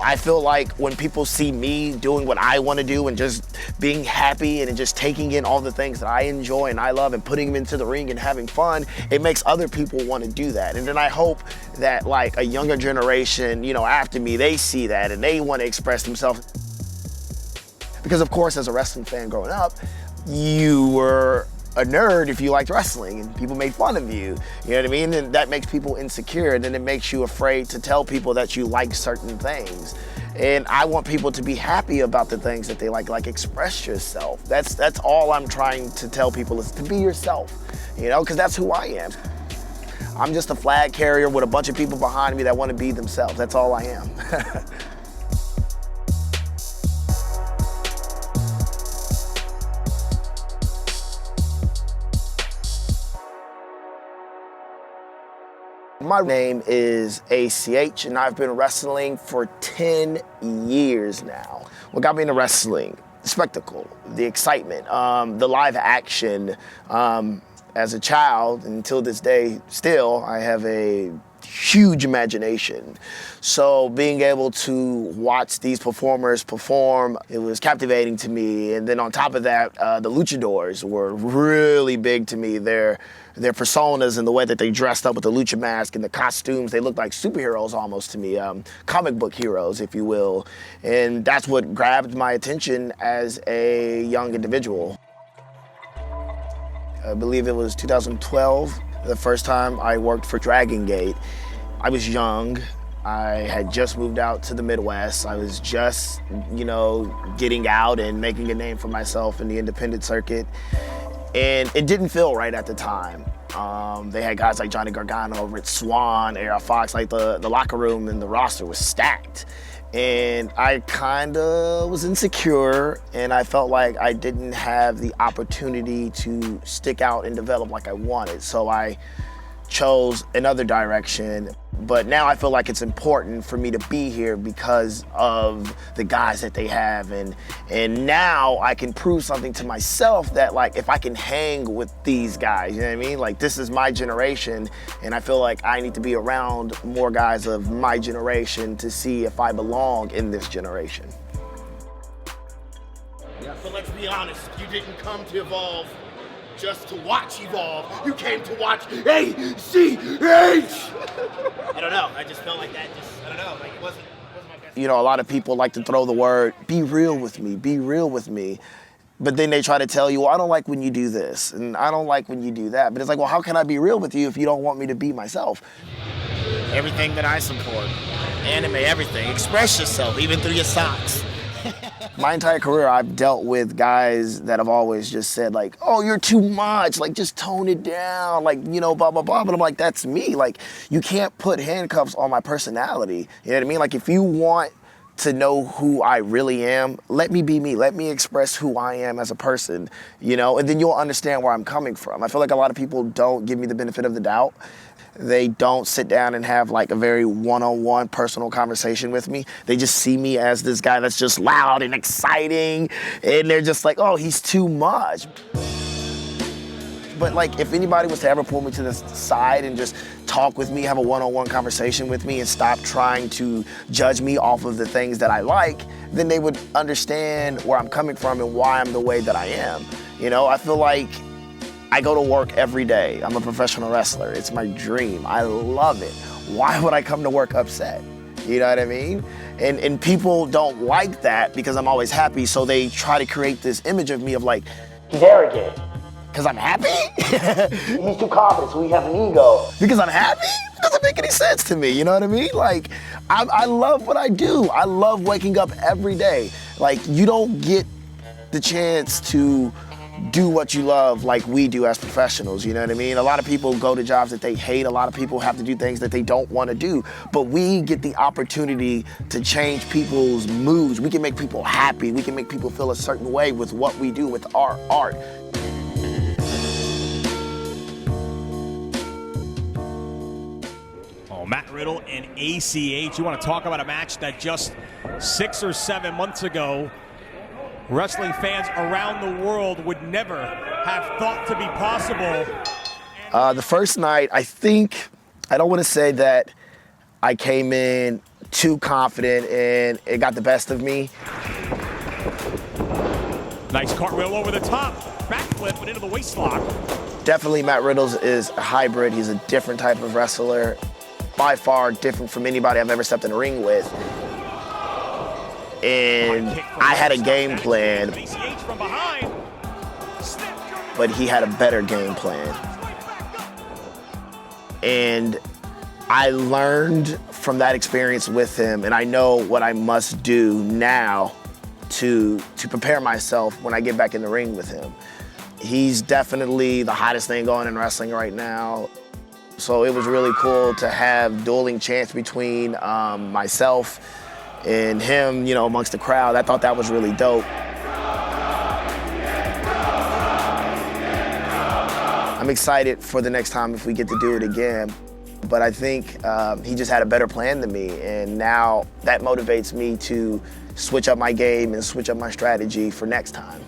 I feel like when people see me doing what I want to do and just being happy and just taking in all the things that I enjoy and I love and putting them into the ring and having fun, it makes other people want to do that. And then I hope that like a younger generation, you know, after me, they see that and they want to express themselves. Because of course, as a wrestling fan growing up, you were a nerd if you liked wrestling and people made fun of you. You know what I mean? And that makes people insecure, and then it makes you afraid to tell people that you like certain things. And I want people to be happy about the things that they like express yourself. That's all I'm trying to tell people, is to be yourself, you know, because that's who I am. I'm just a flag carrier with a bunch of people behind me that want to be themselves. That's all I am. My name is ACH, and I've been wrestling for 10 years now. What got me into wrestling? The spectacle, the excitement, the live action. As a child, until this day, still, I have a huge imagination. So being able to watch these performers perform, it was captivating to me. And then on top of that, the luchadors were really big to me. Their personas and the way that they dressed up with the lucha mask and the costumes, they looked like superheroes almost to me, comic book heroes, if you will. And that's what grabbed my attention as a young individual. I believe it was 2012, the first time I worked for Dragon Gate. I was young. I had just moved out to the Midwest. I was just, you know, getting out and making a name for myself in the independent circuit. And it didn't feel right at the time. They had guys like Johnny Gargano, Rich Swann, A.R. Fox, like the locker room and the roster was stacked. And I kind of was insecure, and I felt like I didn't have the opportunity to stick out and develop like I wanted. So I chose another direction. But now I feel like it's important for me to be here because of the guys that they have. And now I can prove something to myself that, like, if I can hang with these guys, you know what I mean? Like, this is my generation, and I feel like I need to be around more guys of my generation to see if I belong in this generation. But let's be honest, you didn't come to Evolve just to watch Evolve. You came to watch ACH! I don't know, I just felt like that I don't know, like it wasn't my best. You know, a lot of people like to throw the word, be real with me, be real with me. But then they try to tell you, well, I don't like when you do this, and I don't like when you do that. But it's like, well, how can I be real with you if you don't want me to be myself? Everything that I support, anime, everything, express yourself, even through your socks. My entire career, I've dealt with guys that have always just said, like, oh, you're too much, like, just tone it down, like, you know, blah, blah, blah. But I'm like, that's me. Like, you can't put handcuffs on my personality. You know what I mean? Like, if you want to know who I really am, let me be me. Let me express who I am as a person, you know, and then you'll understand where I'm coming from. I feel like a lot of people don't give me the benefit of the doubt. They don't sit down and have like a very one-on-one personal conversation with me. They just see me as this guy that's just loud and exciting, and they're just like, oh, he's too much. But like, if anybody was to ever pull me to the side and just talk with me, have a one-on-one conversation with me and stop trying to judge me off of the things that I like, then they would understand where I'm coming from and why I'm the way that I am. You know, I feel like I go to work every day. I'm a professional wrestler. It's my dream. I love it. Why would I come to work upset? You know what I mean? And people don't like that because I'm always happy, so they try to create this image of me of like, he's arrogant. Because I'm happy? He's too confident, so he has an ego. Because I'm happy? It doesn't make any sense to me, you know what I mean? Like, I love what I do. I love waking up every day. Like, you don't get the chance to do what you love like we do as professionals, you know what I mean? A lot of people go to jobs that they hate. A lot of people have to do things that they don't want to do. But we get the opportunity to change people's moods. We can make people happy. We can make people feel a certain way with what we do with our art. Matt Riddle and ACH. You want to talk about a match that just 6 or 7 months ago, wrestling fans around the world would never have thought to be possible. The first night, I don't want to say that I came in too confident, and it got the best of me. Nice cartwheel over the top. Backflip, but into the waistlock. Definitely Matt Riddle is a hybrid. He's a different type of wrestler. By far different from anybody I've ever stepped in a ring with. And I had a game plan, but he had a better game plan. And I learned from that experience with him, and I know what I must do now to prepare myself when I get back in the ring with him. He's definitely the hottest thing going in wrestling right now. So it was really cool to have dueling chants between myself and him, amongst the crowd. I thought that was really dope. I'm excited for the next time if we get to do it again. But I think he just had a better plan than me, and now that motivates me to switch up my game and switch up my strategy for next time.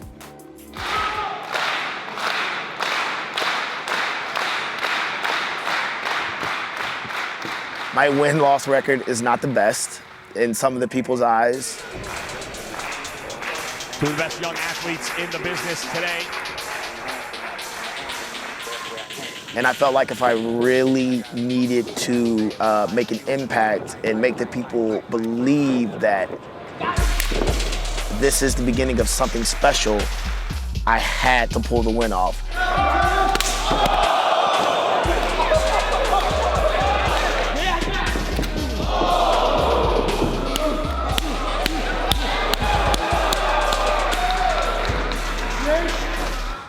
My win-loss record is not the best in some of the people's eyes. Two of the best young athletes in the business today. And I felt like if I really needed to make an impact and make the people believe that this is the beginning of something special, I had to pull the win off.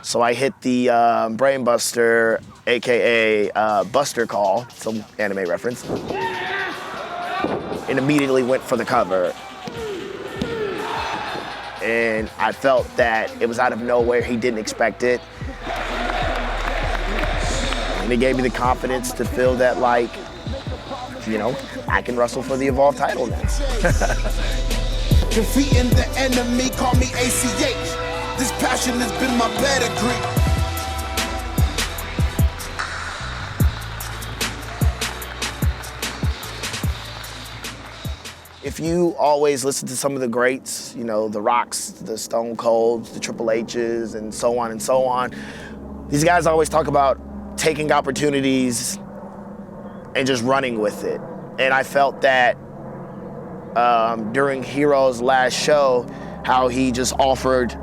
So I hit the Brain Buster, AKA Buster Call, some anime reference, and immediately went for the cover. And I felt that it was out of nowhere. He didn't expect it. And it gave me the confidence to feel that, like, I can wrestle for the Evolve title now. Defeating the enemy, call me ACH. This passion has been my pedigree. If you always listen to some of the greats, the Rocks, the Stone Colds, the Triple H's, and so on, these guys always talk about taking opportunities and just running with it. And I felt that during Hero's last show, how he just offered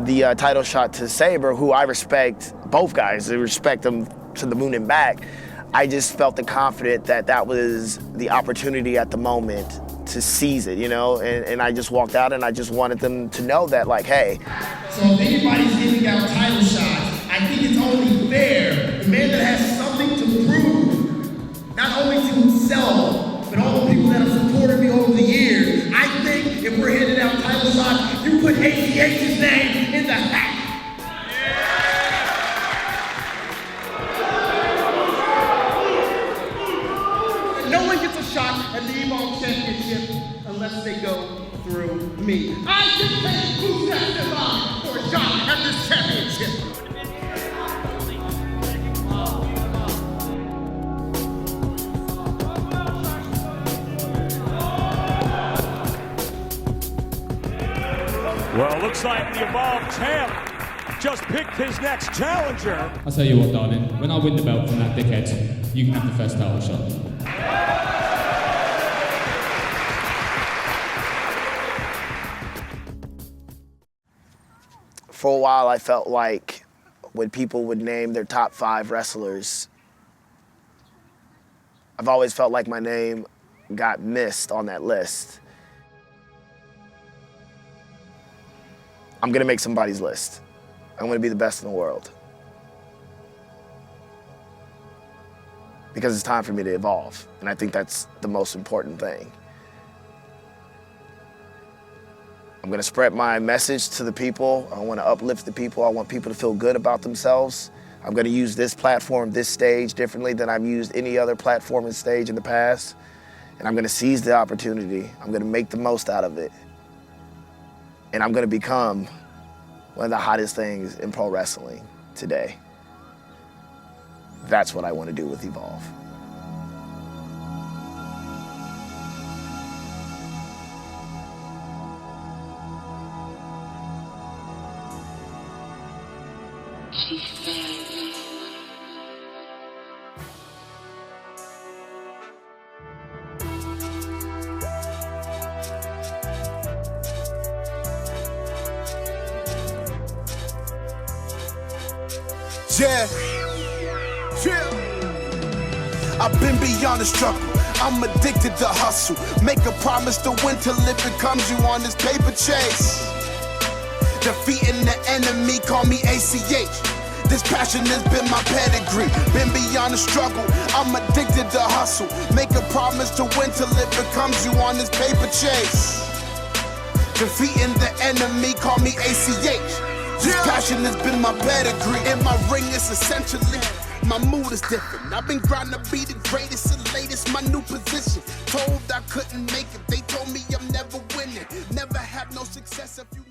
the title shot to Sabre, who I respect, both guys, I respect them to the moon and back. I just felt the confident that that was the opportunity at the moment to seize it, and I just walked out and I just wanted them to know that, like, hey. So if anybody's giving out title shots, I think it's only fair. The man that has something to prove, not only to himself, but all the people that have supported me over the years. I think if we're handing out title shots, you put ACH's name in the hat. No one gets a shot at the Evolve Championship unless they go through me. I dictate who's next in line for a shot at this championship. Well, it looks like the Evolve champ just picked his next challenger. I'll tell you what, darling, when I win the belt from that dickhead, you can have the first title shot. For a while, I felt like when people would name their top 5 wrestlers, I've always felt like my name got missed on that list. I'm gonna make somebody's list. I'm gonna be the best in the world. Because it's time for me to evolve, and I think that's the most important thing. I'm gonna spread my message to the people. I wanna uplift the people. I want people to feel good about themselves. I'm gonna use this platform, this stage differently than I've used any other platform and stage in the past. And I'm gonna seize the opportunity. I'm gonna make the most out of it. And I'm gonna become one of the hottest things in pro wrestling today. That's what I wanna do with Evolve. Yeah. I've been beyond the struggle. I'm addicted to hustle. Make a promise to win till it becomes you on this paper chase. Defeating the enemy, call me ACH. This passion has been my pedigree. Been beyond the struggle. I'm addicted to hustle. Make a promise to win till it becomes you on this paper chase. Defeating the enemy, call me ACH. This passion has been my pedigree. In my ring, it's essentially my mood is different. I've been grinding to be the greatest and latest, my new position. Told I couldn't make it. They told me I'm never winning. Never have no success if you